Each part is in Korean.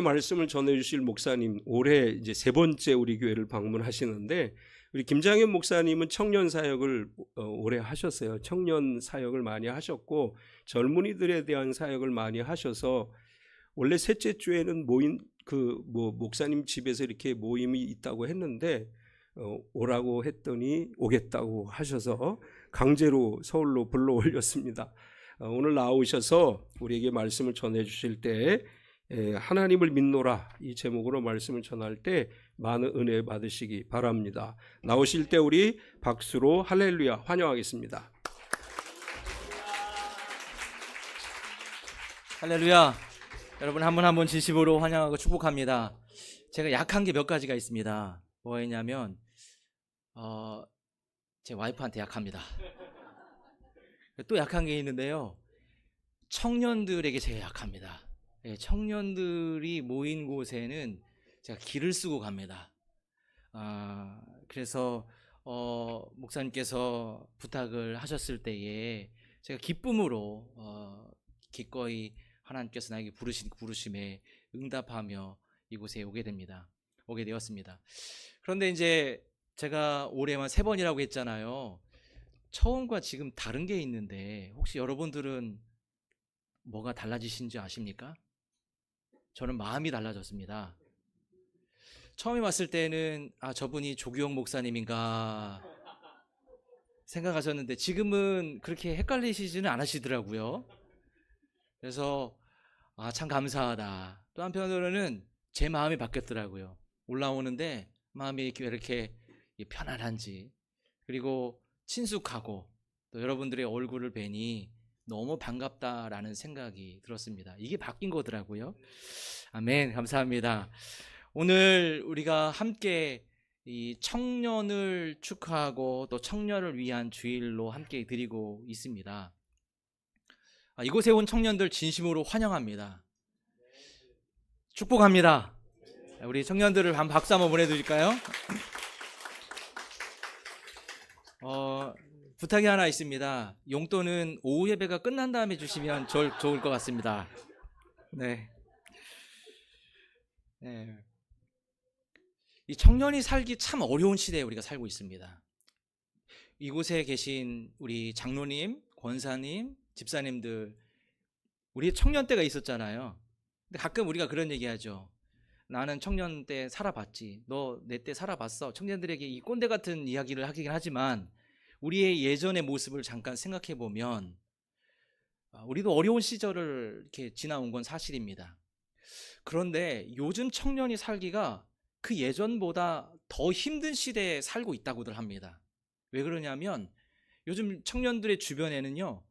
말씀을 전해주실 목사님 올해 이제 세 번째 우리 교회를 방문하시는데, 우리 김장현 목사님은 청년 사역을 오래 하셨어요. 청년 사역을 많이 하셨고 젊은이들에 대한 사역을 많이 하셔서 원래 셋째 주에는 모임 목사님 집에서 이렇게 모임이 있다고 했는데 오라고 했더니 오겠다고 하셔서 강제로 서울로 불러 올렸습니다. 오늘 나오셔서 우리에게 말씀을 전해 주실 때 하나님을 믿노라 이 제목으로 말씀을 전할 때 많은 은혜 받으시기 바랍니다. 나오실 때 우리 박수로 할렐루야 환영하겠습니다. 할렐루야. 여러분 한 분 한 분 진심으로 환영하고 축복합니다. 제가 약한 게 몇 가지가 있습니다. 뭐였냐면 제 와이프한테 약합니다. 또 약한 게 있는데요, 청년들에게 제일 약합니다. 청년들이 모인 곳에는 제가 기를 쓰고 갑니다. 그래서 목사님께서 부탁을 하셨을 때에 제가 기쁨으로 기꺼이 하나님께서 나에게 부르신 부르심에 응답하며 이곳에 오게 되었습니다. 그런데 이제 제가 올해만 3번이라고 했잖아요. 처음과 지금 다른 게 있는데 혹시 여러분들은 뭐가 달라지신지 아십니까? 저는 마음이 달라졌습니다. 처음에 왔을 때는 저분이 조규영 목사님인가 생각하셨는데 지금은 그렇게 헷갈리시지는 않으시더라고요. 그래서 참 감사하다. 또 한편으로는 제 마음이 바뀌었더라고요. 올라오는데 마음이 이렇게 편안한지, 그리고 친숙하고 또 여러분들의 얼굴을 뵈니 너무 반갑다라는 생각이 들었습니다. 이게 바뀐 거더라고요. 아멘. 감사합니다. 오늘 우리가 함께 이 청년을 축하하고 또 청년을 위한 주일로 함께 드리고 있습니다. 이곳에 온 청년들 진심으로 환영합니다. 축복합니다. 우리 청년들을 한 박수 한번 보내드릴까요? 부탁이 하나 있습니다. 용돈은 오후 예배가 끝난 다음에 주시면 좋을 것 같습니다. 네. 이 청년이 살기 참 어려운 시대에 우리가 살고 있습니다. 이곳에 계신 우리 장로님, 권사님, 집사님들, 우리 청년 때가 있었잖아요. 근데 가끔 우리가 그런 얘기하죠. 나는 청년 때 살아봤지, 너 내 때 살아봤어. 청년들에게 이 꼰대 같은 이야기를 하긴 하지만 우리의 예전의 모습을 잠깐 생각해 보면 우리도 어려운 시절을 이렇게 지나온 건 사실입니다. 그런데 요즘 청년이 살기가 그 예전보다 더 힘든 시대에 살고 있다고들 합니다. 왜 그러냐면 요즘 청년들의 주변에는요,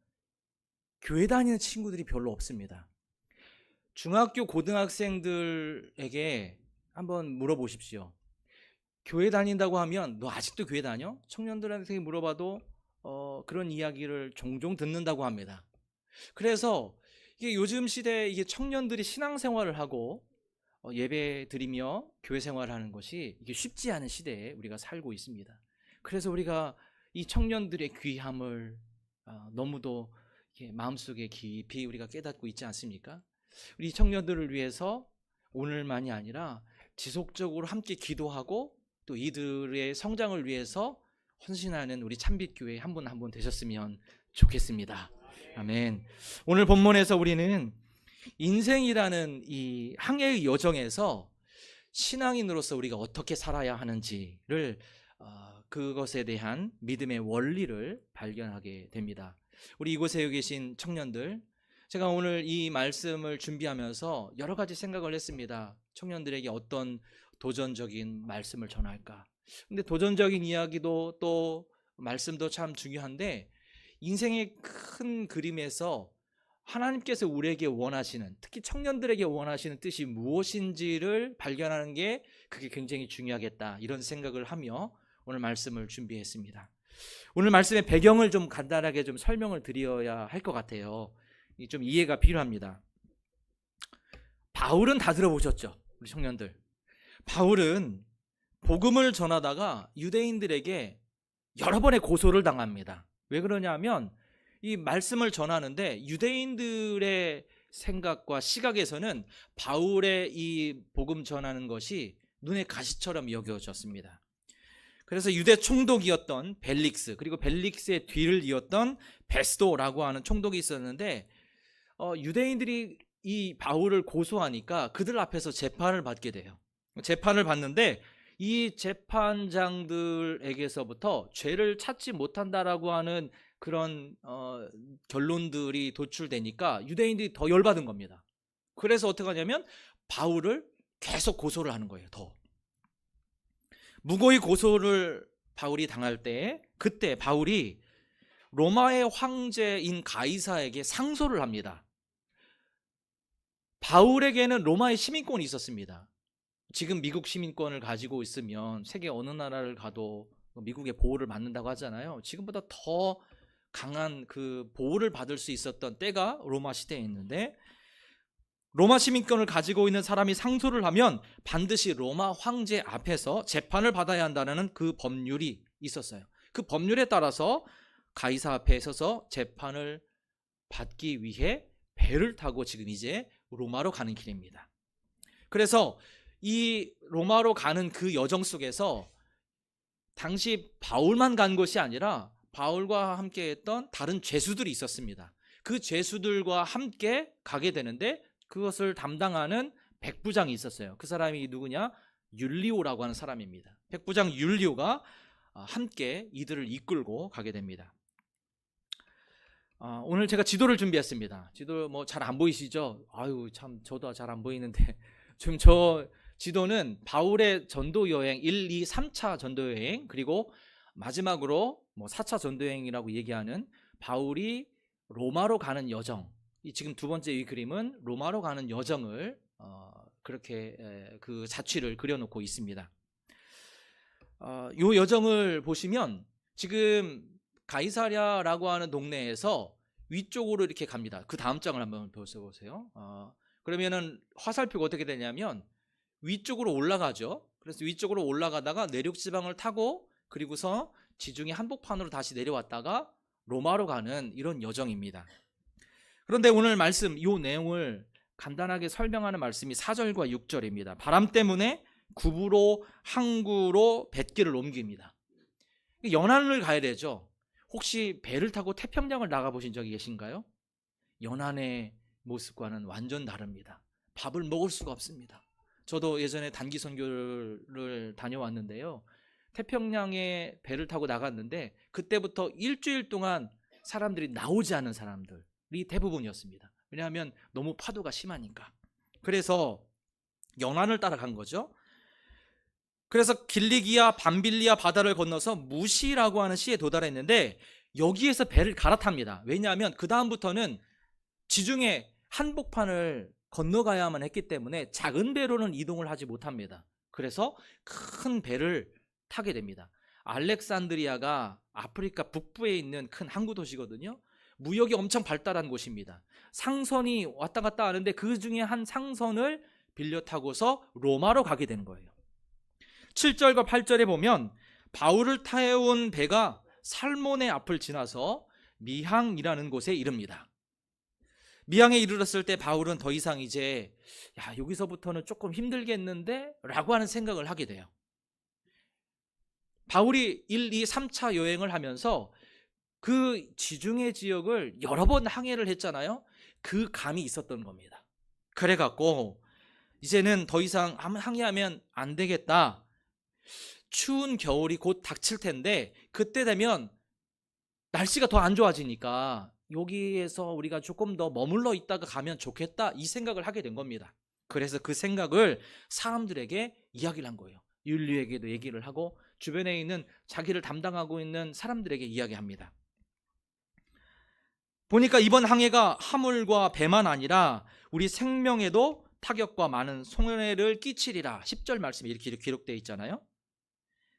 교회 다니는 친구들이 별로 없습니다. 중학교 고등학생들에게 한번 물어보십시오. 교회 다닌다고 하면 너 아직도 교회 다녀? 청년들한테 물어봐도 그런 이야기를 종종 듣는다고 합니다. 그래서 이게 요즘 시대에 이게 청년들이 신앙생활을 하고 예배 드리며 교회 생활하는 것이 이게 쉽지 않은 시대에 우리가 살고 있습니다. 그래서 우리가 이 청년들의 귀함을 너무도 이렇게 마음속에 깊이 우리가 깨닫고 있지 않습니까? 우리 청년들을 위해서 오늘만이 아니라 지속적으로 함께 기도하고 또 이들의 성장을 위해서 헌신하는 우리 참빛교회 한 분 한 분 되셨으면 좋겠습니다. 아멘. 오늘 본문에서 우리는 인생이라는 이 항해의 여정에서 신앙인으로서 우리가 어떻게 살아야 하는지를 그것에 대한 믿음의 원리를 발견하게 됩니다. 우리 이곳에 계신 청년들, 제가 오늘 이 말씀을 준비하면서 여러 가지 생각을 했습니다. 청년들에게 어떤 도전적인 말씀을 전할까? 근데 도전적인 이야기도 또 말씀도 참 중요한데, 인생의 큰 그림에서 하나님께서 우리에게 원하시는, 특히 청년들에게 원하시는 뜻이 무엇인지를 발견하는 게 그게 굉장히 중요하겠다, 이런 생각을 하며 오늘 말씀을 준비했습니다. 오늘 말씀의 배경을 좀 간단하게 좀 설명을 드려야 할 것 같아요. 좀 이해가 필요합니다. 바울은 다 들어보셨죠? 우리 청년들. 바울은 복음을 전하다가 유대인들에게 여러 번의 고소를 당합니다. 왜 그러냐면 이 말씀을 전하는데 유대인들의 생각과 시각에서는 바울의 이 복음 전하는 것이 눈의 가시처럼 여겨졌습니다. 그래서 유대 총독이었던 벨릭스, 그리고 벨릭스의 뒤를 이었던 베스도라고 하는 총독이 있었는데 유대인들이 이 바울을 고소하니까 그들 앞에서 재판을 받게 돼요. 재판을 받는데 이 재판장들에게서부터 죄를 찾지 못한다라고 하는 그런 결론들이 도출되니까 유대인들이 더 열받은 겁니다. 그래서 어떻게 하냐면 바울을 계속 고소를 하는 거예요. 더 무고히 고소를 바울이 당할 때, 그때 바울이 로마의 황제인 가이사에게 상소를 합니다. 바울에게는 로마의 시민권이 있었습니다. 지금 미국 시민권을 가지고 있으면 세계 어느 나라를 가도 미국의 보호를 받는다고 하잖아요. 지금보다 더 강한 그 보호를 받을 수 있었던 때가 로마 시대에 있는데, 로마 시민권을 가지고 있는 사람이 상소를 하면 반드시 로마 황제 앞에서 재판을 받아야 한다는 그 법률이 있었어요. 그 법률에 따라서 가이사 앞에 서서 재판을 받기 위해 배를 타고 지금 이제 로마로 가는 길입니다. 그래서 이 로마로 가는 그 여정 속에서 당시 바울만 간 것이 아니라 바울과 함께 했던 다른 죄수들이 있었습니다. 그 죄수들과 함께 가게 되는데 그것을 담당하는 백부장이 있었어요. 그 사람이 누구냐? 율리오라고 하는 사람입니다. 백부장 율리오가 함께 이들을 이끌고 가게 됩니다. 오늘 제가 지도를 준비했습니다. 지도 뭐 잘 안 보이시죠? 아유 참 저도 잘 안 보이는데 지금 저 지도는 바울의 전도 여행 1, 2, 3차 전도 여행, 그리고 마지막으로 뭐 4차 전도 여행이라고 얘기하는 바울이 로마로 가는 여정. 지금 두 번째 이 그림은 로마로 가는 여정을 그렇게 그 자취를 그려놓고 있습니다. 이 여정을 보시면 지금 가이사랴라고 하는 동네에서 위쪽으로 이렇게 갑니다. 그 다음 장을 한번 보세요. 그러면은 화살표가 어떻게 되냐면 위쪽으로 올라가죠. 그래서 위쪽으로 올라가다가 내륙 지방을 타고 그리고서 지중해 한복판으로 다시 내려왔다가 로마로 가는 이런 여정입니다. 그런데 오늘 말씀, 이 내용을 간단하게 설명하는 말씀이 4절과 6절입니다. 바람 때문에 구부로 항구로 뱃길을 옮깁니다. 연안을 가야 되죠. 혹시 배를 타고 태평양을 나가보신 적이 계신가요? 연안의 모습과는 완전 다릅니다. 밥을 먹을 수가 없습니다. 저도 예전에 단기 선교를 다녀왔는데요. 태평양에 배를 타고 나갔는데 그때부터 일주일 동안 사람들이 나오지 않은 사람들이 대부분이었습니다. 왜냐하면 너무 파도가 심하니까. 그래서 연안을 따라간 거죠. 그래서 길리기아 밤빌리아 바다를 건너서 무시라고 하는 시에 도달했는데 여기에서 배를 갈아탑니다. 왜냐하면 그 다음부터는 지중해 한복판을 건너가야만 했기 때문에 작은 배로는 이동을 하지 못합니다. 그래서 큰 배를 타게 됩니다. 알렉산드리아가 아프리카 북부에 있는 큰 항구 도시거든요. 무역이 엄청 발달한 곳입니다. 상선이 왔다 갔다 하는데 그 중에 한 상선을 빌려 타고서 로마로 가게 되는 거예요. 7절과 8절에 보면 바울을 타해온 배가 살몬의 앞을 지나서 미항이라는 곳에 이릅니다. 미항에 이르렀을 때 바울은 더 이상 이제 여기서부터는 조금 힘들겠는데 라고 하는 생각을 하게 돼요. 바울이 1, 2, 3차 여행을 하면서 그 지중해 지역을 여러 번 항해를 했잖아요. 그 감이 있었던 겁니다. 그래갖고 이제는 더 이상 항해하면 안 되겠다. 추운 겨울이 곧 닥칠 텐데 그때 되면 날씨가 더 안 좋아지니까 여기에서 우리가 조금 더 머물러 있다가 가면 좋겠다, 이 생각을 하게 된 겁니다. 그래서 그 생각을 사람들에게 이야기를 한 거예요. 율리에게도 얘기를 하고 주변에 있는 자기를 담당하고 있는 사람들에게 이야기합니다. 보니까 이번 항해가 화물과 배만 아니라 우리 생명에도 타격과 많은 손해를 끼치리라. 10절 말씀이 이렇게 기록되어 있잖아요.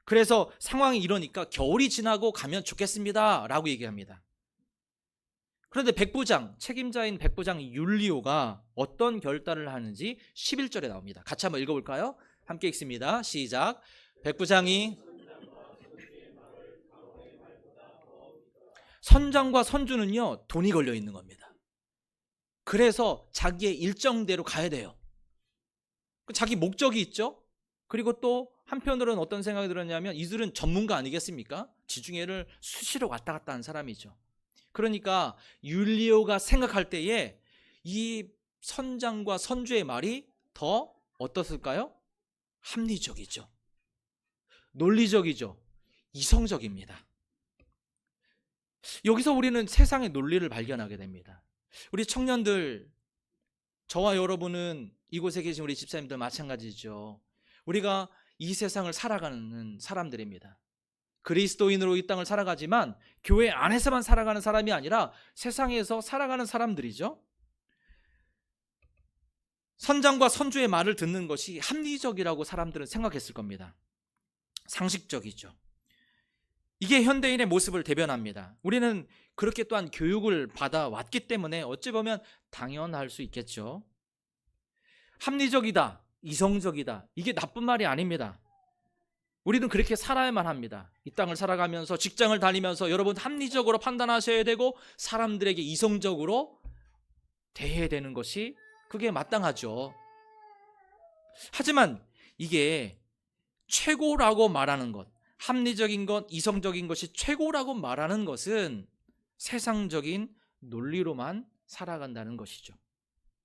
그래서 상황이 이러니까 겨울이 지나고 가면 좋겠습니다 라고 얘기합니다. 그런데 백부장, 책임자인 백부장 율리오가 어떤 결단을 하는지 11절에 나옵니다. 같이 한번 읽어볼까요? 함께 읽습니다. 시작. 백부장이 선장과 선주는요 돈이 걸려 있는 겁니다. 그래서 자기의 일정대로 가야 돼요. 자기 목적이 있죠. 그리고 또 한편으로는 어떤 생각이 들었냐면 이들은 전문가 아니겠습니까? 지중해를 수시로 왔다 갔다 한 사람이죠. 그러니까 율리오가 생각할 때에 이 선장과 선주의 말이 더 어떻을까요? 합리적이죠. 논리적이죠. 이성적입니다. 여기서 우리는 세상의 논리를 발견하게 됩니다. 우리 청년들, 저와 여러분은 이곳에 계신 우리 집사님들 마찬가지죠. 우리가 이 세상을 살아가는 사람들입니다. 그리스도인으로 이 땅을 살아가지만 교회 안에서만 살아가는 사람이 아니라 세상에서 살아가는 사람들이죠. 선장과 선주의 말을 듣는 것이 합리적이라고 사람들은 생각했을 겁니다. 상식적이죠. 이게 현대인의 모습을 대변합니다. 우리는 그렇게 또한 교육을 받아왔기 때문에 어찌 보면 당연할 수 있겠죠. 합리적이다, 이성적이다, 이게 나쁜 말이 아닙니다. 우리는 그렇게 살아야만 합니다. 이 땅을 살아가면서 직장을 다니면서 여러분 합리적으로 판단하셔야 되고 사람들에게 이성적으로 대해야 되는 것이 그게 마땅하죠. 하지만 이게 최고라고 말하는 것, 합리적인 것, 이성적인 것이 최고라고 말하는 것은 세상적인 논리로만 살아간다는 것이죠.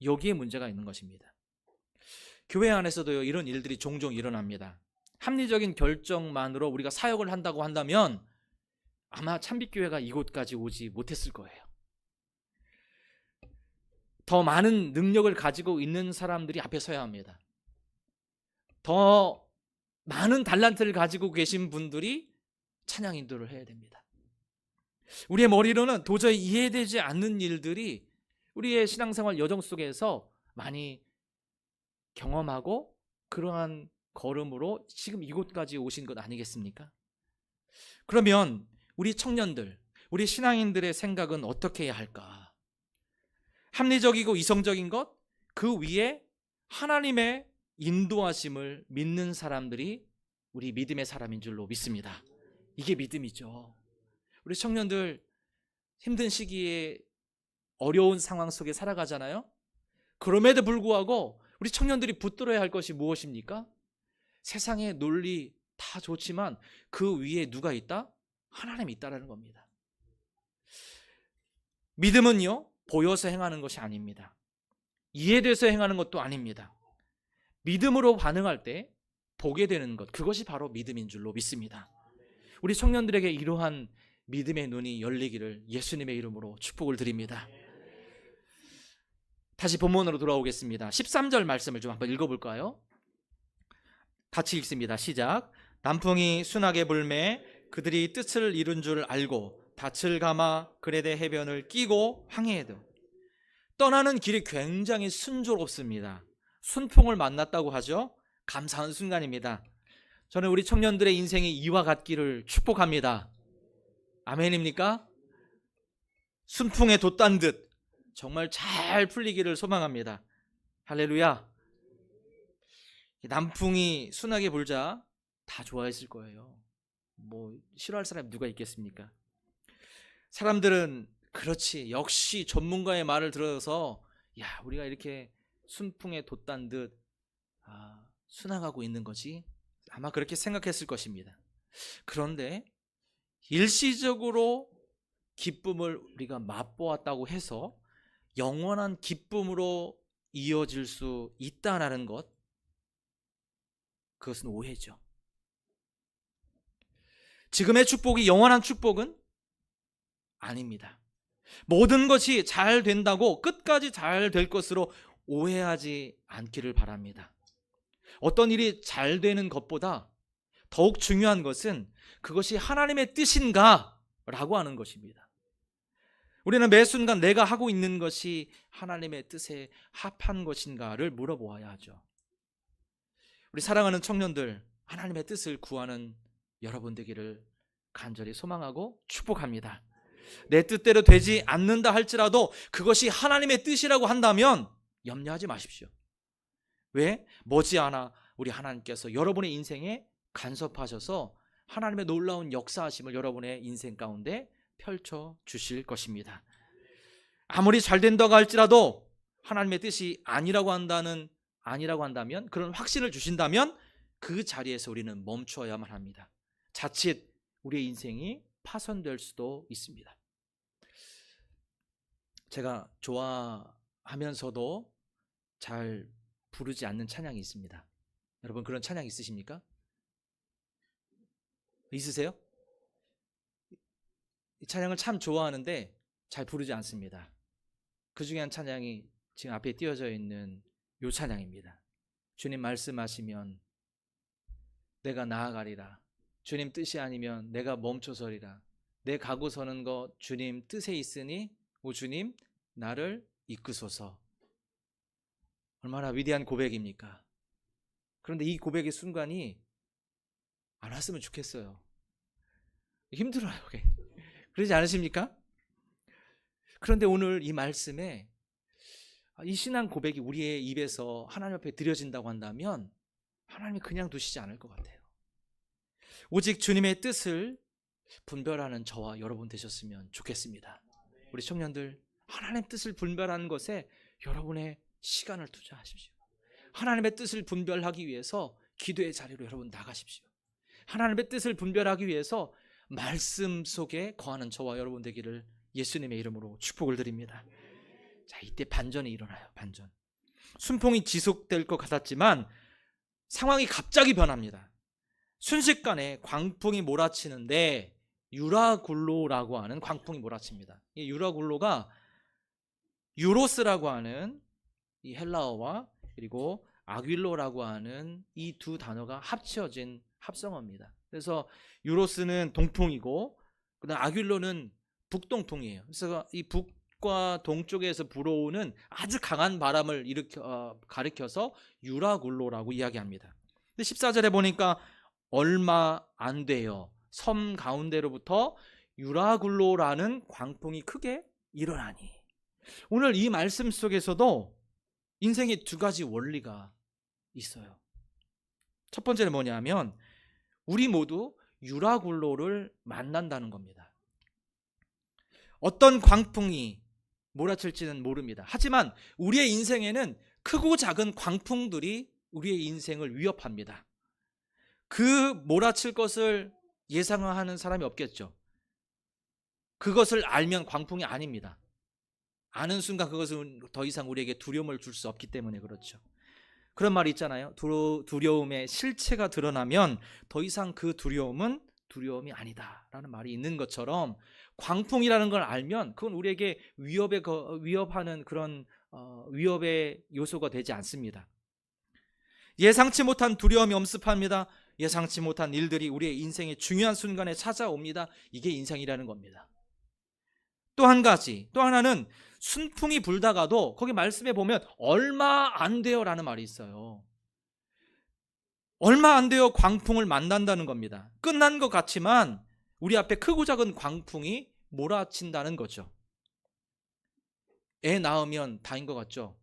여기에 문제가 있는 것입니다. 교회 안에서도 이런 일들이 종종 일어납니다. 합리적인 결정만으로 우리가 사역을 한다고 한다면 아마 참빛교회가 이곳까지 오지 못했을 거예요. 더 많은 능력을 가지고 있는 사람들이 앞에 서야 합니다. 더 많은 달란트를 가지고 계신 분들이 찬양 인도를 해야 됩니다. 우리의 머리로는 도저히 이해되지 않는 일들이 우리의 신앙생활 여정 속에서 많이 경험하고 그러한 걸음으로 지금 이곳까지 오신 것 아니겠습니까? 그러면 우리 청년들, 우리 신앙인들의 생각은 어떻게 해야 할까? 합리적이고 이성적인 것, 그 위에 하나님의 인도하심을 믿는 사람들이 우리 믿음의 사람인 줄로 믿습니다. 이게 믿음이죠. 우리 청년들 힘든 시기에 어려운 상황 속에 살아가잖아요. 그럼에도 불구하고 우리 청년들이 붙들어야 할 것이 무엇입니까? 세상의 논리 다 좋지만 그 위에 누가 있다? 하나님이 있다라는 겁니다. 믿음은요, 보여서 행하는 것이 아닙니다. 이해돼서 행하는 것도 아닙니다. 믿음으로 반응할 때 보게 되는 것, 그것이 바로 믿음인 줄로 믿습니다. 우리 청년들에게 이러한 믿음의 눈이 열리기를 예수님의 이름으로 축복을 드립니다. 다시 본문으로 돌아오겠습니다. 13절 말씀을 좀 한번 읽어볼까요? 같이 읽습니다. 시작. 남풍이 순하게 불매 그들이 뜻을 이룬 줄 알고 닻을 감아 그레데 해변을 끼고 항해해도 떠나는 길이 굉장히 순조롭습니다. 순풍을 만났다고 하죠. 감사한 순간입니다. 저는 우리 청년들의 인생이 이와 같기를 축복합니다. 아멘입니까? 순풍에 돛단 듯 정말 잘 풀리기를 소망합니다. 할렐루야. 남풍이 순하게 불자 다 좋아했을 거예요. 뭐 싫어할 사람이 누가 있겠습니까? 사람들은 그렇지, 역시 전문가의 말을 들어서 야, 우리가 이렇게 순풍에 돛단 듯 순항하고 있는 거지, 아마 그렇게 생각했을 것입니다. 그런데 일시적으로 기쁨을 우리가 맛보았다고 해서 영원한 기쁨으로 이어질 수 있다는 것, 그것은 오해죠. 지금의 축복이 영원한 축복은 아닙니다. 모든 것이 잘 된다고 끝까지 잘 될 것으로 오해하지 않기를 바랍니다. 어떤 일이 잘 되는 것보다 더욱 중요한 것은 그것이 하나님의 뜻인가 라고 하는 것입니다. 우리는 매 순간 내가 하고 있는 것이 하나님의 뜻에 합한 것인가를 물어보아야 하죠. 우리 사랑하는 청년들, 하나님의 뜻을 구하는 여러분 되기를 간절히 소망하고 축복합니다. 내 뜻대로 되지 않는다 할지라도 그것이 하나님의 뜻이라고 한다면 염려하지 마십시오. 왜? 머지않아 우리 하나님께서 여러분의 인생에 간섭하셔서 하나님의 놀라운 역사하심을 여러분의 인생 가운데 펼쳐 주실 것입니다. 아무리 잘 된다고 할지라도 하나님의 뜻이 아니라고 한다면, 그런 확신을 주신다면 그 자리에서 우리는 멈추어야만 합니다. 자칫 우리의 인생이 파손될 수도 있습니다. 제가 좋아하면서도 잘 부르지 않는 찬양이 있습니다. 여러분 그런 찬양 있으십니까? 있으세요? 이 찬양을 참 좋아하는데 잘 부르지 않습니다. 그 중에 한 찬양이 지금 앞에 띄어져 있는 요 찬양입니다. 주님 말씀하시면 내가 나아가리라. 주님 뜻이 아니면 내가 멈춰서리라. 내 가고 서는 것 주님 뜻에 있으니 오 주님 나를 이끄소서. 얼마나 위대한 고백입니까? 그런데 이 고백의 순간이 안 왔으면 좋겠어요. 힘들어요. 그러지 않으십니까? 그런데 오늘 이 말씀에 이 신앙 고백이 우리의 입에서 하나님 앞에 드려진다고 한다면 하나님이 그냥 두시지 않을 것 같아요. 오직 주님의 뜻을 분별하는 저와 여러분 되셨으면 좋겠습니다. 우리 청년들 하나님의 뜻을 분별하는 것에 여러분의 시간을 투자하십시오. 하나님의 뜻을 분별하기 위해서 기도의 자리로 여러분 나가십시오. 하나님의 뜻을 분별하기 위해서 말씀 속에 거하는 저와 여러분 되기를 예수님의 이름으로 축복을 드립니다. 자, 이때 반전이 일어나요. 반전. 순풍이 지속될 것 같았지만 상황이 갑자기 변합니다. 순식간에 광풍이 몰아치는데 유라굴로라고 하는 광풍이 몰아칩니다. 이 유라굴로가 유로스라고 하는 이 헬라어와 그리고 아길로라고 하는 이 두 단어가 합쳐진 합성어입니다. 그래서 유로스는 동풍이고 그다음 아길로는 북동풍이에요. 그래서 이 북과 동쪽에서 불어오는 아주 강한 바람을 가리켜서 유라굴로라고 이야기합니다. 근데 14절에 보니까 얼마 안 돼요. 섬 가운데로부터 유라굴로라는 광풍이 크게 일어나니. 오늘 이 말씀 속에서도 인생의 두 가지 원리가 있어요. 첫 번째는 뭐냐면 우리 모두 유라굴로를 만난다는 겁니다. 어떤 광풍이 몰아칠지는 모릅니다. 하지만 우리의 인생에는 크고 작은 광풍들이 우리의 인생을 위협합니다. 그 몰아칠 것을 예상하는 사람이 없겠죠. 그것을 알면 광풍이 아닙니다. 아는 순간 그것은 더 이상 우리에게 두려움을 줄 수 없기 때문에 그렇죠. 그런 말이 있잖아요. 두려움의 실체가 드러나면 더 이상 그 두려움은 두려움이 아니다 라는 말이 있는 것처럼 광풍이라는 걸 알면 그건 우리에게 위협하는 그런 위협의 요소가 되지 않습니다. 예상치 못한 두려움이 엄습합니다. 예상치 못한 일들이 우리의 인생의 중요한 순간에 찾아옵니다. 이게 인생이라는 겁니다. 또 한 가지, 또 하나는 순풍이 불다가도 거기 말씀에 보면 얼마 안 돼요 라는 말이 있어요. 얼마 안 돼요 광풍을 만난다는 겁니다. 끝난 것 같지만 우리 앞에 크고 작은 광풍이 몰아친다는 거죠. 애 낳으면 다인 것 같죠?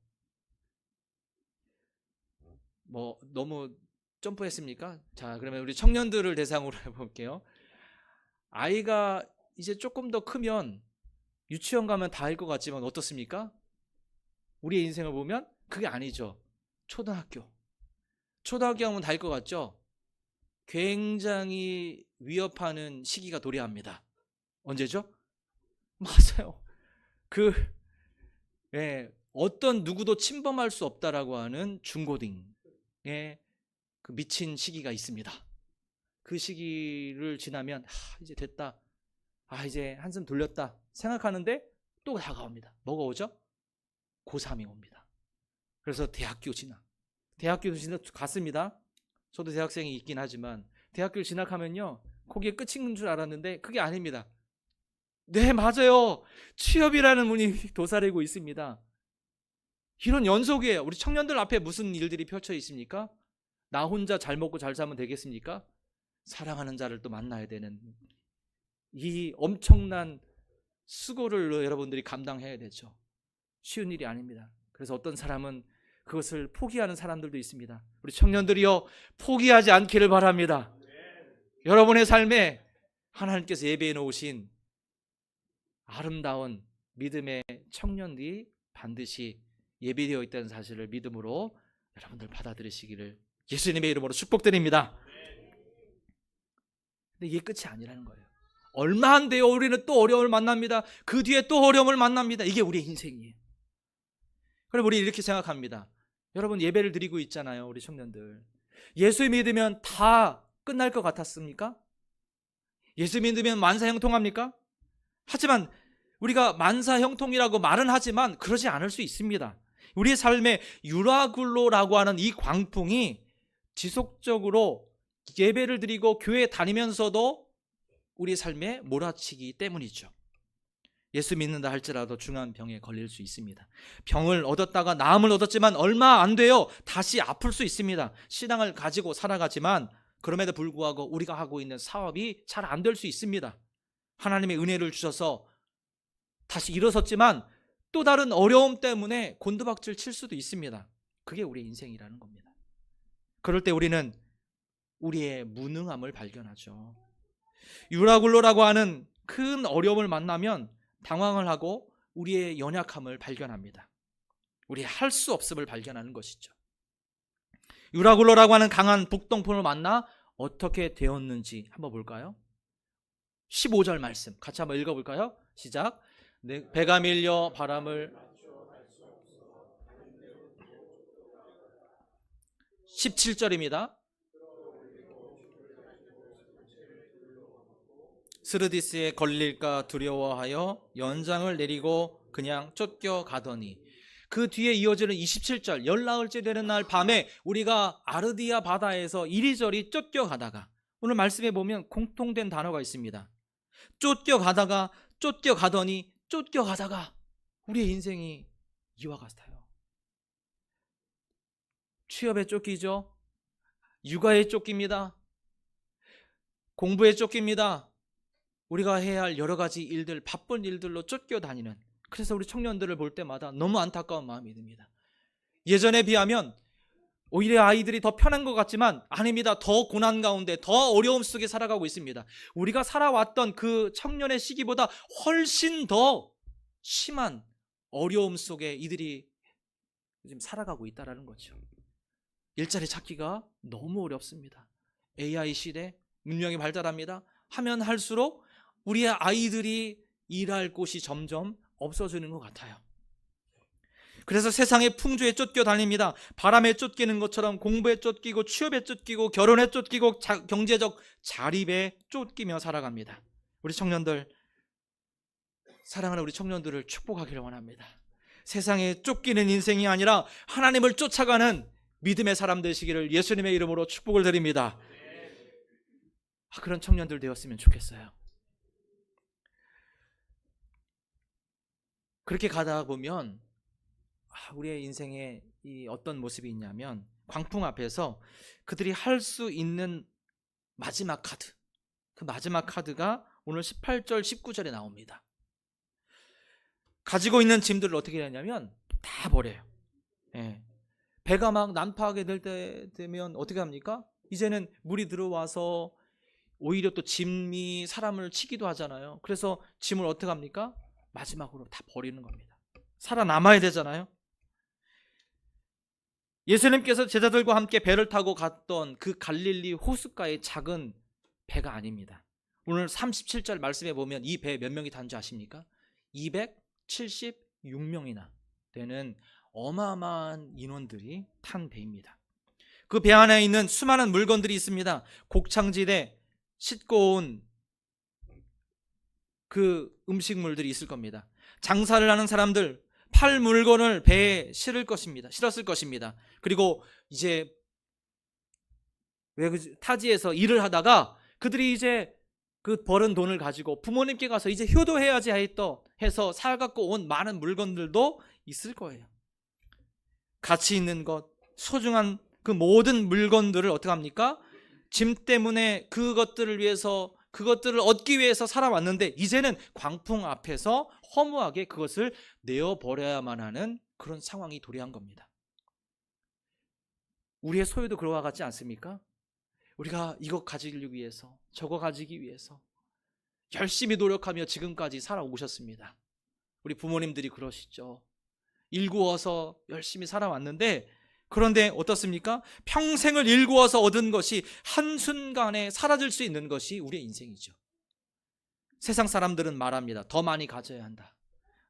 너무 점프했습니까? 자, 그러면 우리 청년들을 대상으로 해볼게요. 아이가 이제 조금 더 크면 유치원 가면 다일 것 같지만 어떻습니까? 우리의 인생을 보면 그게 아니죠. 초등학교 하면 다일 것 같죠? 굉장히 위협하는 시기가 도래합니다. 언제죠? 맞아요. 어떤 누구도 침범할 수 없다라고 하는 중고딩의 그 미친 시기가 있습니다. 그 시기를 지나면 이제 됐다. 이제 한숨 돌렸다 생각하는데 또 다가옵니다. 뭐가 오죠? 고3이 옵니다. 그래서 대학교 진학 갔습니다. 저도 대학생이 있긴 하지만 대학교를 진학하면요 거기에 끝인 줄 알았는데 그게 아닙니다. 네, 맞아요. 취업이라는 문이 도사리고 있습니다. 이런 연속이에요. 우리 청년들 앞에 무슨 일들이 펼쳐 있습니까? 나 혼자 잘 먹고 잘 살면 되겠습니까? 사랑하는 자를 또 만나야 되는 이 엄청난 수고를 여러분들이 감당해야 되죠. 쉬운 일이 아닙니다. 그래서 어떤 사람은 그것을 포기하는 사람들도 있습니다. 우리 청년들이요 포기하지 않기를 바랍니다. 여러분의 삶에 하나님께서 예배해 놓으신 아름다운 믿음의 청년들이 반드시 예비되어 있다는 사실을 믿음으로 여러분들 받아들이시기를 예수님의 이름으로 축복드립니다. 근데 이게 끝이 아니라는 거예요. 얼마 안 돼요. 우리는 또 어려움을 만납니다. 그 뒤에 또 어려움을 만납니다. 이게 우리의 인생이에요. 그럼 우리 이렇게 생각합니다. 여러분 예배를 드리고 있잖아요. 우리 청년들. 예수 믿으면 다 끝날 것 같았습니까? 예수 믿으면 만사형통합니까? 하지만 우리가 만사형통이라고 말은 하지만 그러지 않을 수 있습니다. 우리의 삶에 유라굴로라고 하는 이 광풍이 지속적으로 예배를 드리고 교회 다니면서도 우리의 삶에 몰아치기 때문이죠. 예수 믿는다 할지라도 중한 병에 걸릴 수 있습니다. 병을 얻었다가 나음을 얻었지만 얼마 안 돼요. 다시 아플 수 있습니다. 신앙을 가지고 살아가지만 그럼에도 불구하고 우리가 하고 있는 사업이 잘 안 될 수 있습니다. 하나님의 은혜를 주셔서 다시 일어섰지만 또 다른 어려움 때문에 곤두박질 칠 수도 있습니다. 그게 우리의 인생이라는 겁니다. 그럴 때 우리는 우리의 무능함을 발견하죠. 유라굴로라고 하는 큰 어려움을 만나면 당황을 하고 우리의 연약함을 발견합니다. 우리의 할 수 없음을 발견하는 것이죠. 유라굴로라고 하는 강한 북동풍을 만나 어떻게 되었는지 한번 볼까요? 15절 말씀 같이 한번 읽어볼까요? 시작. 배가 밀려 바람을 17절입니다. 스르디스에 걸릴까 두려워하여 연장을 내리고 그냥 쫓겨가더니 그 뒤에 이어지는 27절 열나흘째 되는 날 밤에 우리가 아르디아 바다에서 이리저리 쫓겨가다가 오늘 말씀에 보면 공통된 단어가 있습니다. 쫓겨가다가 쫓겨가더니 쫓겨가다가 우리의 인생이 이와 같아요. 취업에 쫓기죠. 육아에 쫓깁니다. 공부에 쫓깁니다. 우리가 해야 할 여러 가지 일들, 바쁜 일들로 쫓겨다니는, 그래서 우리 청년들을 볼 때마다 너무 안타까운 마음이 듭니다. 예전에 비하면 오히려 아이들이 더 편한 것 같지만 아닙니다. 더 고난 가운데, 더 어려움 속에 살아가고 있습니다. 우리가 살아왔던 그 청년의 시기보다 훨씬 더 심한 어려움 속에 이들이 지금 살아가고 있다는 거죠. 일자리 찾기가 너무 어렵습니다. AI 시대, 문명이 발달합니다. 하면 할수록 우리의 아이들이 일할 곳이 점점 없어지는 것 같아요. 그래서 세상의 풍조에 쫓겨다닙니다. 바람에 쫓기는 것처럼 공부에 쫓기고 취업에 쫓기고 결혼에 쫓기고 경제적 자립에 쫓기며 살아갑니다. 우리 청년들, 사랑하는 우리 청년들을 축복하기를 원합니다. 세상에 쫓기는 인생이 아니라 하나님을 쫓아가는 믿음의 사람 되시기를 예수님의 이름으로 축복을 드립니다. 그런 청년들 되었으면 좋겠어요. 그렇게 가다 보면 우리의 인생에 이 어떤 모습이 있냐면 광풍 앞에서 그들이 할 수 있는 마지막 카드, 그 마지막 카드가 오늘 18절 19절에 나옵니다. 가지고 있는 짐들을 어떻게 하냐면 다 버려요. 배가 막 난파하게 될 때 되면 어떻게 합니까? 이제는 물이 들어와서 오히려 또 짐이 사람을 치기도 하잖아요. 그래서 짐을 어떻게 합니까? 마지막으로 다 버리는 겁니다. 살아남아야 되잖아요. 예수님께서 제자들과 함께 배를 타고 갔던 그 갈릴리 호숫가의 작은 배가 아닙니다. 오늘 37절 말씀에 보면 이 배에 몇 명이 탄 줄 아십니까? 276명이나 되는 어마어마한 인원들이 탄 배입니다. 그 배 안에 있는 수많은 물건들이 있습니다. 곡창지대 싣고 온 그 음식물들이 있을 겁니다. 장사를 하는 사람들 팔 물건을 배에 실었을 것입니다. 그리고 이제 타지에서 일을 하다가 그들이 이제 그 벌은 돈을 가지고 부모님께 가서 이제 효도해야지 해서 사갖고 온 많은 물건들도 있을 거예요. 가치 있는 것, 소중한 그 모든 물건들을 어떻게 합니까? 짐 때문에 그것들을 얻기 위해서 살아왔는데 이제는 광풍 앞에서 허무하게 그것을 내어버려야만 하는 그런 상황이 도래한 겁니다. 우리의 소유도 그와 같지 않습니까? 우리가 이것 가지기 위해서, 저거 가지기 위해서 열심히 노력하며 지금까지 살아오셨습니다. 우리 부모님들이 그러시죠. 일구어서 열심히 살아왔는데, 그런데 어떻습니까? 평생을 일구어서 얻은 것이 한순간에 사라질 수 있는 것이 우리의 인생이죠. 세상 사람들은 말합니다. 더 많이 가져야 한다.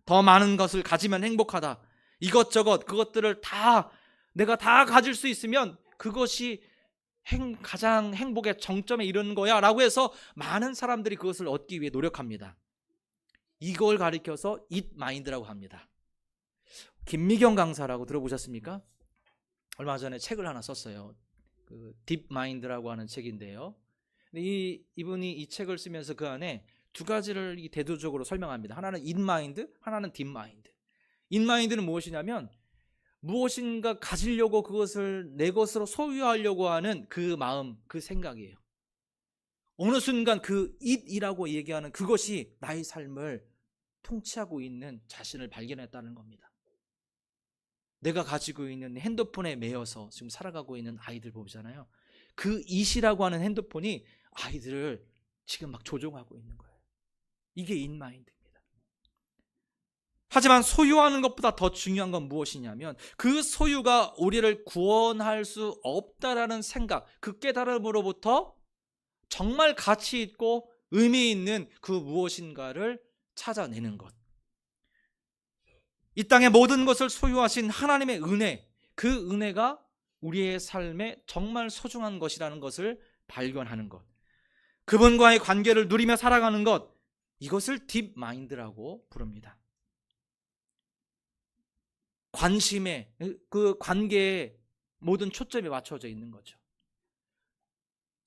더 많은 것을 가지면 행복하다. 이것저것 그것들을 다 내가 다 가질 수 있으면 그것이 가장 행복의 정점에 이르는 거야 라고 해서 많은 사람들이 그것을 얻기 위해 노력합니다. 이걸 가리켜서 잇 마인드라고 합니다. 김미경 강사라고 들어보셨습니까? 얼마 전에 책을 하나 썼어요. 딥 마인드라고 하는 책인데요. 이분이 이 책을 쓰면서 그 안에 두 가지를 대조적으로 설명합니다. 하나는 잇 마인드, 하나는 딥 마인드. 잇 마인드는 무엇이냐면 무엇인가 가지려고 그것을 내 것으로 소유하려고 하는 그 마음, 그 생각이에요. 어느 순간 그 잇이라고 얘기하는 그것이 나의 삶을 통치하고 있는 자신을 발견했다는 겁니다. 내가 가지고 있는 핸드폰에 매여서 지금 살아가고 있는 아이들 보잖아요. 그 잇이라고 하는 핸드폰이 아이들을 지금 막 조종하고 있는 거예요. 이게 잇마인드입니다. 하지만 소유하는 것보다 더 중요한 건 무엇이냐면 그 소유가 우리를 구원할 수 없다라는 생각, 그 깨달음으로부터 정말 가치 있고 의미 있는 그 무엇인가를 찾아내는 것. 이 땅의 모든 것을 소유하신 하나님의 은혜, 그 은혜가 우리의 삶에 정말 소중한 것이라는 것을 발견하는 것, 그분과의 관계를 누리며 살아가는 것, 이것을 딥 마인드라고 부릅니다. 관심에, 그 관계에 모든 초점이 맞춰져 있는 거죠.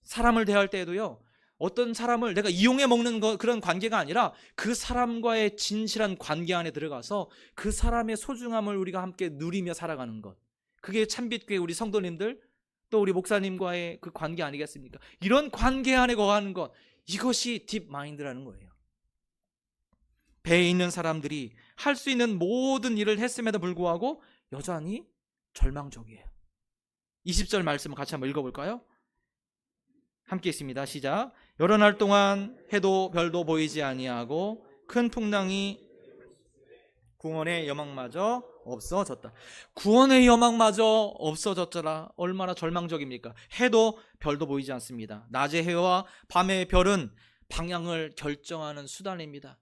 사람을 대할 때에도요, 어떤 사람을 내가 이용해 먹는 그런 관계가 아니라 그 사람과의 진실한 관계 안에 들어가서 그 사람의 소중함을 우리가 함께 누리며 살아가는 것, 그게 참빛교회 우리 성도님들 또 우리 목사님과의 그 관계 아니겠습니까? 이런 관계 안에 거하는 것, 이것이 딥 마인드라는 거예요. 배에 있는 사람들이 할 수 있는 모든 일을 했음에도 불구하고 여전히 절망적이에요. 20절 말씀을 같이 한번 읽어볼까요? 함께 있습니다. 시작. 여러 날 동안 해도 별도 보이지 아니하고 큰 풍랑이 구원의 여망마저 없어졌다. 구원의 여망마저 없어졌더라. 얼마나 절망적입니까? 해도 별도 보이지 않습니다. 낮의 해와 밤의 별은 방향을 결정하는 수단입니다.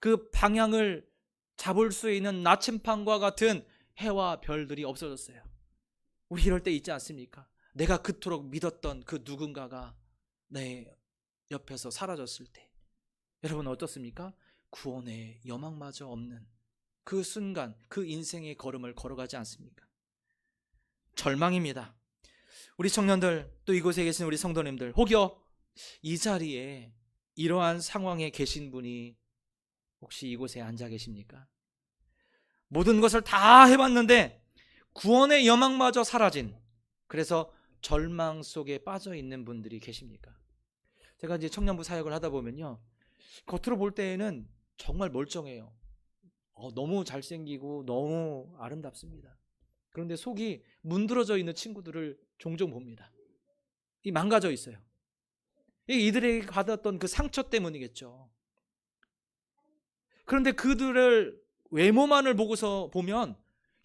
그 방향을 잡을 수 있는 나침판과 같은 해와 별들이 없어졌어요. 우리 이럴 때 있지 않습니까? 내가 그토록 믿었던 그 누군가가 내 옆에서 사라졌을 때 여러분 어떻습니까? 구원의 여망마저 없는 그 순간, 그 인생의 걸음을 걸어가지 않습니까? 절망입니다. 우리 청년들, 또 이곳에 계신 우리 성도님들, 혹여 이 자리에 이러한 상황에 계신 분이 혹시 이곳에 앉아 계십니까? 모든 것을 다 해봤는데 구원의 여망마저 사라진, 그래서 절망 속에 빠져 있는 분들이 계십니까? 제가 이제 청년부 사역을 하다 보면요, 겉으로 볼 때에는 정말 멀쩡해요. 너무 잘생기고 너무 아름답습니다. 그런데 속이 문드러져 있는 친구들을 종종 봅니다. 이 망가져 있어요. 이들에게 받았던 그 상처 때문이겠죠. 그런데 그들을 외모만을 보고서 보면,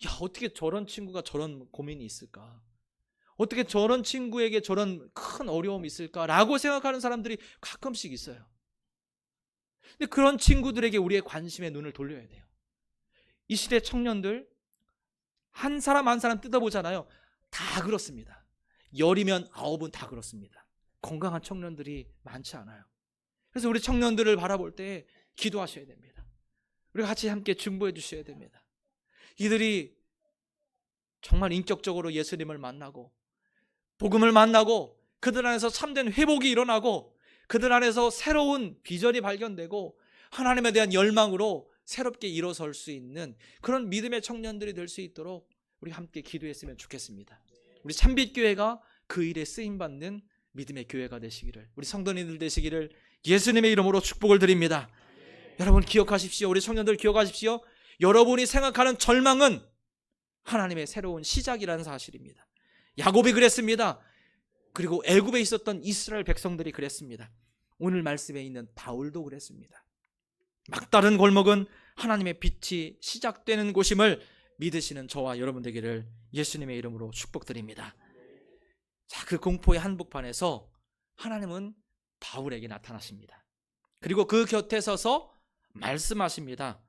야, 어떻게 저런 친구가 저런 고민이 있을까? 어떻게 저런 친구에게 저런 큰 어려움이 있을까라고 생각하는 사람들이 가끔씩 있어요. 근데 그런 친구들에게 우리의 관심의 눈을 돌려야 돼요. 이 시대 청년들 한 사람 한 사람 뜯어보잖아요. 다 그렇습니다. 10이면 9은 다 그렇습니다. 건강한 청년들이 많지 않아요. 그래서 우리 청년들을 바라볼 때 기도하셔야 됩니다. 우리가 같이 함께 중보해 주셔야 됩니다. 이들이 정말 인격적으로 예수님을 만나고 복음을 만나고 그들 안에서 참된 회복이 일어나고 그들 안에서 새로운 비전이 발견되고 하나님에 대한 열망으로 새롭게 일어설 수 있는 그런 믿음의 청년들이 될 수 있도록 우리 함께 기도했으면 좋겠습니다. 우리 참빛교회가 그 일에 쓰임받는 믿음의 교회가 되시기를, 우리 성도님들 되시기를 예수님의 이름으로 축복을 드립니다. 여러분 기억하십시오. 우리 청년들 기억하십시오. 여러분이 생각하는 절망은 하나님의 새로운 시작이라는 사실입니다. 야곱이 그랬습니다. 그리고 애굽에 있었던 이스라엘 백성들이 그랬습니다. 오늘 말씀에 있는 바울도 그랬습니다. 막다른 골목은 하나님의 빛이 시작되는 곳임을 믿으시는 저와 여러분 되기를 예수님의 이름으로 축복드립니다. 자, 그 공포의 한복판에서 하나님은 바울에게 나타나십니다. 그리고 그 곁에 서서 말씀하십니다.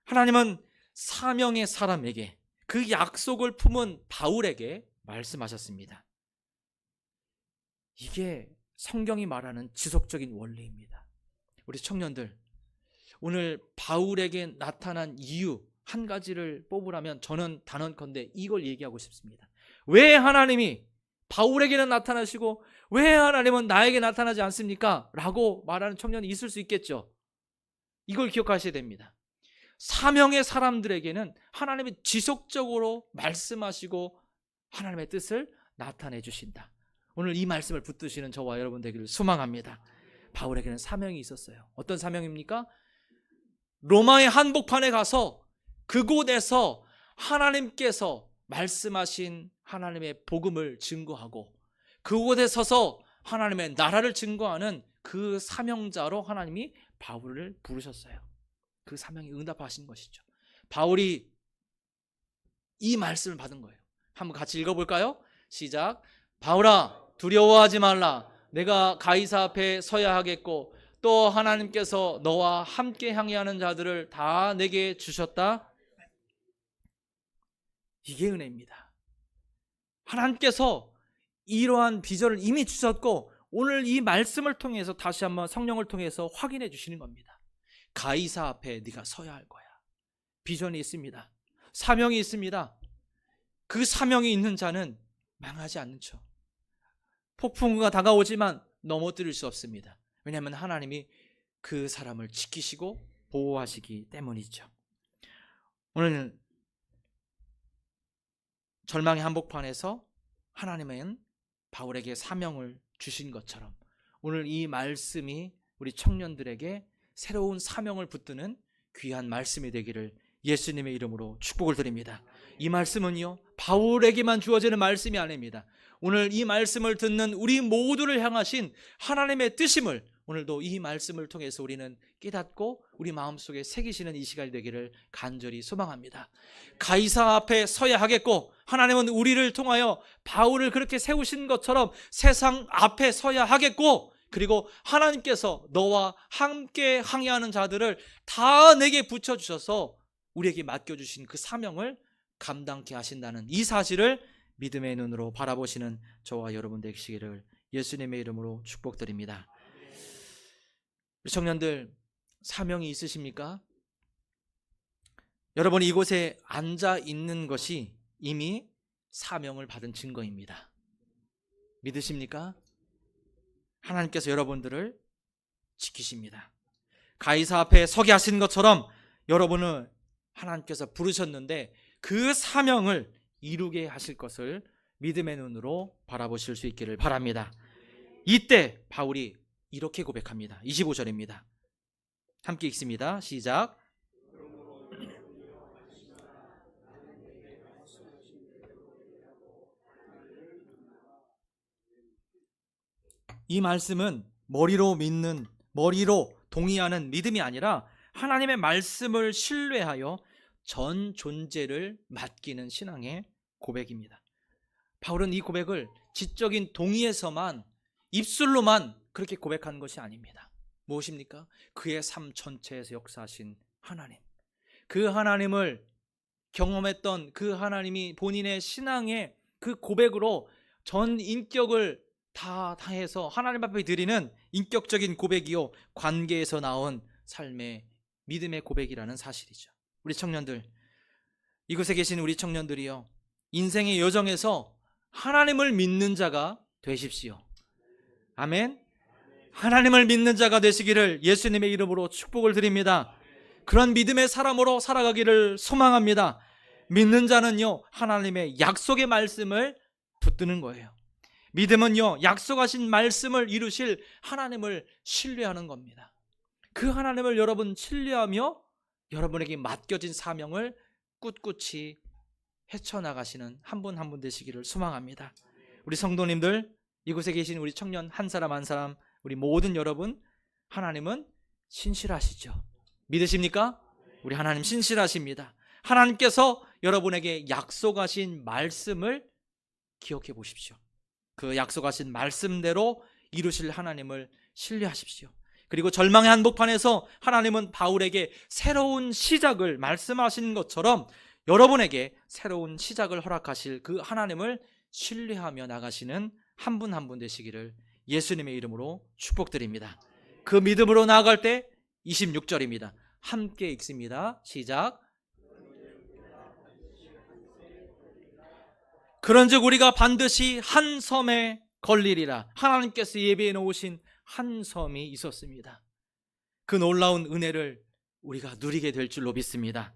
하나님은 사명의 사람에게, 그 약속을 품은 바울에게 말씀하셨습니다. 이게 성경이 말하는 지속적인 원리입니다. 우리 청년들, 오늘 바울에게 나타난 이유 한 가지를 뽑으라면 저는 단언컨대 이걸 얘기하고 싶습니다. 왜 하나님이 바울에게는 나타나시고 왜 하나님은 나에게 나타나지 않습니까? 라고 말하는 청년이 있을 수 있겠죠. 이걸 기억하셔야 됩니다. 사명의 사람들에게는 하나님이 지속적으로 말씀하시고 하나님의 뜻을 나타내 주신다. 오늘 이 말씀을 붙드시는 저와 여러분 되기를 소망합니다. 바울에게는 사명이 있었어요. 어떤 사명입니까? 로마의 한복판에 가서 그곳에서 하나님께서 말씀하신 하나님의 복음을 증거하고 그곳에 서서 하나님의 나라를 증거하는 그 사명자로 하나님이 바울을 부르셨어요. 그 사명에 응답하신 것이죠. 바울이 이 말씀을 받은 거예요. 한번 같이 읽어볼까요? 시작. 바울아, 두려워하지 말라. 내가 가이사 앞에 서야 하겠고 또 하나님께서 너와 함께 항해하는 자들을 다 내게 주셨다. 이게 은혜입니다. 하나님께서 이러한 비전을 이미 주셨고 오늘 이 말씀을 통해서 다시 한번 성령을 통해서 확인해 주시는 겁니다. 가이사 앞에 네가 서야 할 거야. 비전이 있습니다. 사명이 있습니다. 그 사명이 있는 자는 망하지 않는 척. 폭풍우가 다가오지만 넘어뜨릴 수 없습니다. 왜냐하면 하나님이 그 사람을 지키시고 보호하시기 때문이죠. 오늘 절망의 한복판에서 하나님은 바울에게 사명을 주신 것처럼 오늘 이 말씀이 우리 청년들에게 새로운 사명을 붙드는 귀한 말씀이 되기를 예수님의 이름으로 축복을 드립니다. 이 말씀은요, 바울에게만 주어지는 말씀이 아닙니다. 오늘 이 말씀을 듣는 우리 모두를 향하신 하나님의 뜻임을 오늘도 이 말씀을 통해서 우리는 깨닫고 우리 마음속에 새기시는 이 시간이 되기를 간절히 소망합니다. 가이사 앞에 서야 하겠고 하나님은 우리를 통하여 바울을 그렇게 세우신 것처럼 세상 앞에 서야 하겠고 그리고 하나님께서 너와 함께 항해하는 자들을 다 내게 붙여주셔서 우리에게 맡겨주신 그 사명을 감당케 하신다는 이 사실을 믿음의 눈으로 바라보시는 저와 여러분 되시기를 예수님의 이름으로 축복드립니다. 우리 청년들, 사명이 있으십니까? 여러분이 이곳에 앉아 있는 것이 이미 사명을 받은 증거입니다. 믿으십니까? 하나님께서 여러분들을 지키십니다. 가이사 앞에 서게 하신 것처럼 여러분을 하나님께서 부르셨는데 그 사명을 이루게 하실 것을 믿음의 눈으로 바라보실 수 있기를 바랍니다. 이때 바울이 이렇게 고백합니다. 25절입니다. 함께 읽습니다. 시작. 이 말씀은 머리로 믿는, 머리로 동의하는 믿음이 아니라 하나님의 말씀을 신뢰하여 전 존재를 맡기는 신앙의 고백입니다. 바울은 이 고백을 지적인 동의에서만, 입술로만 그렇게 고백한 것이 아닙니다. 무엇입니까? 그의 삶 전체에서 역사하신 하나님, 그 하나님을 경험했던 그 하나님이 본인의 신앙의 그 고백으로 전 인격을 다 다해서 하나님 앞에 드리는 인격적인 고백이요, 관계에서 나온 삶의 믿음의 고백이라는 사실이죠. 우리 청년들, 이곳에 계신 우리 청년들이요, 인생의 여정에서 하나님을 믿는 자가 되십시오. 아멘. 하나님을 믿는 자가 되시기를 예수님의 이름으로 축복을 드립니다. 그런 믿음의 사람으로 살아가기를 소망합니다. 믿는 자는요, 하나님의 약속의 말씀을 붙드는 거예요. 믿음은요, 약속하신 말씀을 이루실 하나님을 신뢰하는 겁니다. 그 하나님을 여러분 신뢰하며 여러분에게 맡겨진 사명을 꿋꿋이 헤쳐나가시는 한 분 한 분 되시기를 소망합니다. 우리 성도님들, 이곳에 계신 우리 청년 한 사람 한 사람, 우리 모든 여러분, 하나님은 신실하시죠. 믿으십니까? 우리 하나님 신실하십니다. 하나님께서 여러분에게 약속하신 말씀을 기억해 보십시오. 그 약속하신 말씀대로 이루실 하나님을 신뢰하십시오. 그리고 절망의 한복판에서 하나님은 바울에게 새로운 시작을 말씀하신 것처럼 여러분에게 새로운 시작을 허락하실 그 하나님을 신뢰하며 나가시는 한 분 한 분 되시기를 예수님의 이름으로 축복드립니다. 그 믿음으로 나아갈 때 26절입니다. 함께 읽습니다. 시작. 그런즉 우리가 반드시 한 섬에 걸리리라. 하나님께서 예비해 놓으신 한 섬이 있었습니다. 그 놀라운 은혜를 우리가 누리게 될 줄로 믿습니다.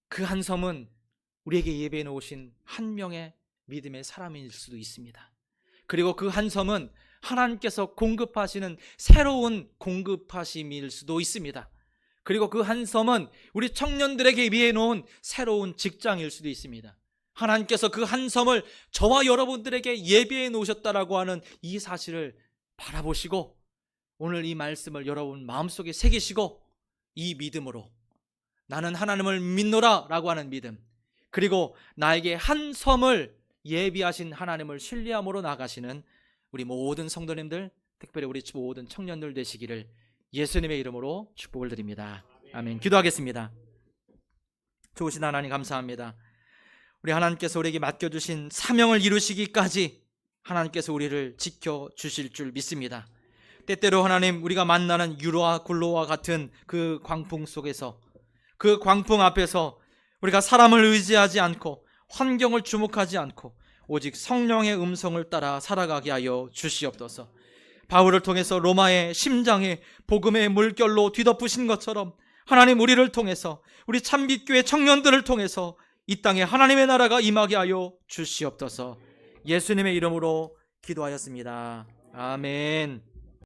그 한 섬은 우리에게 예비해 놓으신 한 명의 믿음의 사람일 수도 있습니다. 그리고 그 한 섬은 하나님께서 공급하시는 새로운 공급하심일 수도 있습니다. 그리고 그 한 섬은 우리 청년들에게 예비해 놓은 새로운 직장일 수도 있습니다. 하나님께서 그 한 섬을 저와 여러분들에게 예비해 놓으셨다라고 하는 이 사실을 바라보시고 오늘 이 말씀을 여러분 마음속에 새기시고 이 믿음으로 나는 하나님을 믿노라 라고 하는 믿음, 그리고 나에게 한 섬을 예비하신 하나님을 신뢰함으로 나가시는 우리 모든 성도님들, 특별히 우리 모든 청년들 되시기를 예수님의 이름으로 축복을 드립니다. 아멘. 기도하겠습니다. 좋으신 하나님 감사합니다. 우리 하나님께서 우리에게 맡겨주신 사명을 이루시기까지 하나님께서 우리를 지켜주실 줄 믿습니다. 때때로 하나님, 우리가 만나는 유로와 굴로와 같은 그 광풍 속에서, 그 광풍 앞에서 우리가 사람을 의지하지 않고 환경을 주목하지 않고 오직 성령의 음성을 따라 살아가게 하여 주시옵소서. 바울을 통해서 로마의 심장에 복음의 물결로 뒤덮으신 것처럼 하나님, 우리를 통해서, 우리 참빛교회 청년들을 통해서 이 땅에 하나님의 나라가 임하게 하여 주시옵소서. 예수님의 이름으로 기도하였습니다. 아멘.